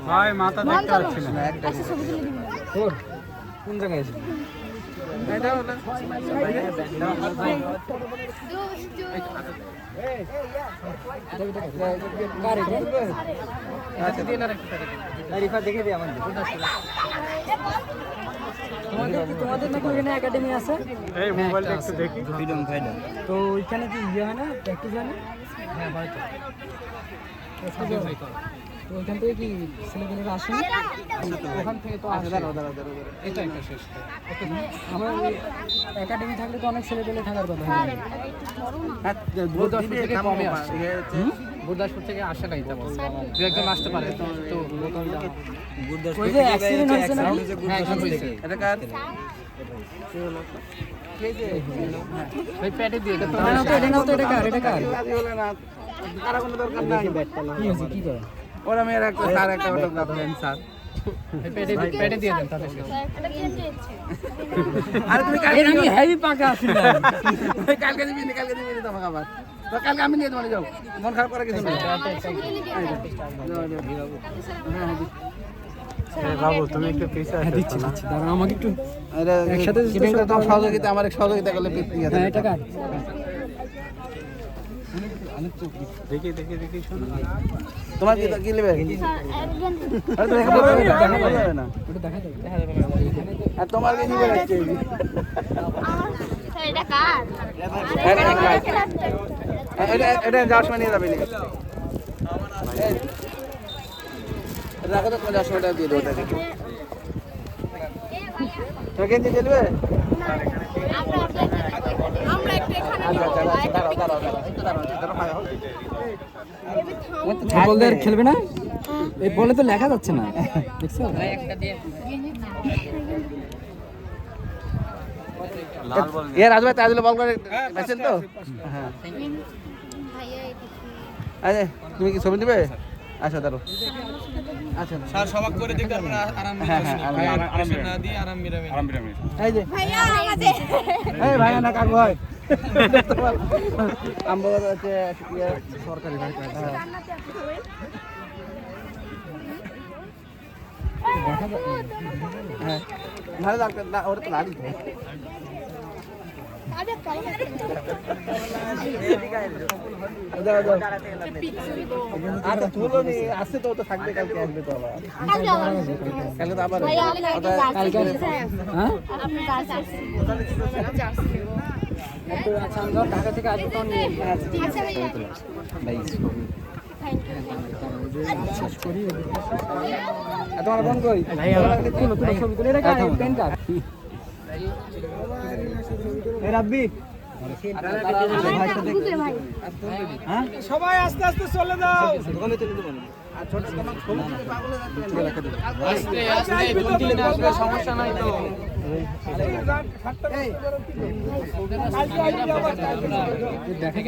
ভাই মাথা দেখতে পাচ্ছি না। কোন জায়গায় আছে? দেখে দিই আমাদের তোমাদের নাকি ওখানে একাডেমি আছে? এই মোবাইলটা একটু দেখি তো ওইখানে কি ইয়ে হয় না, প্র্যাকটিস হয় না? হ্যাঁ হয়তো তো ওইখান থেকে কি ছেলেপেলেরা আসে? ওখান থেকে তো আসে। এটা একটা শেষ আমার একাডেমি থাকলে তো অনেক ছেলেপেলে থাকার কথা। গুরদাসপুর থেকে কমে আসে, গুরদাসপুর থেকে আসে নাই, তেমন দু একজন আসতে পারে। তো গুরদাসপুর থেকে অ্যাক্সিডেন্ট হয়েছে না? হ্যাঁ হয়েছে। এটা কার? ভাই প্যাডে দিয়ে দাও। এটা নাও তো, এটা কার? এটা কার? আর কোনো দরকার নাই। কি হয়েছে, কি করে? ওরা মেয়ের একটা স্যার একটা অটোগ্রাফ দেন স্যার। পেটে দিয়ে দেন তাহলে। আরে তুমি কালকে আমি হেভি পাকা আসিনা। কালকে দিবি তোমাকে আবার। তো কালকে আমি নিয়ে তোমাকে যাও। মন খারাপ করে কিছু না। হ্যাঁ বাবু তুমি একটু পিছে আসো। দিচ্ছি দাঁড়া আমাকে একটু একসাথে তোমার সহযোগিতা, আমার এক সহযোগিতা করলে পিছ দিয়ে হ্যাঁ এটা কার? দেখি শোনো তোমার কি নেবে? আর তোমার কি নিবে? এটা যাওয়ার সময় নিয়ে যাবে। রাখো তো, তোমার যাওয়ার সময়টা দিয়ে দেবো। তোকে দিয়ে দেবে? খেলবে না? এই বলে তো লেখা যাচ্ছে না, দেখছো? রাজু ভাই তাজুল বল করে পেছেন তো? হ্যাঁ আরে তুমি কি ছবি দিবে? আচ্ছা দাঁড়ো। আচ্ছা স্যার সবাক করে দিতে আপনারা আরাম প্রেসার না দিয়ে আরাম মিরামি। এই যে ভাইয়া আমাদের এই ভাইয়া না কাকু ভাই আমবাগান আছে সরকারি ভাই। হ্যাঁ ভালো লাগবে না, ওরা তো লাড়ি আসছে তো থাকবে, কালকে আসবে তো আবার। কালকে তো আবার ঢাকা থেকে আসবে তখন তোমার ফোন কই ছবি তুলে রেখে পেন কার্ড রাব্বি। সবাই আস্তে আস্তে চলে যাও। সমস্যা নাই তো। দেখে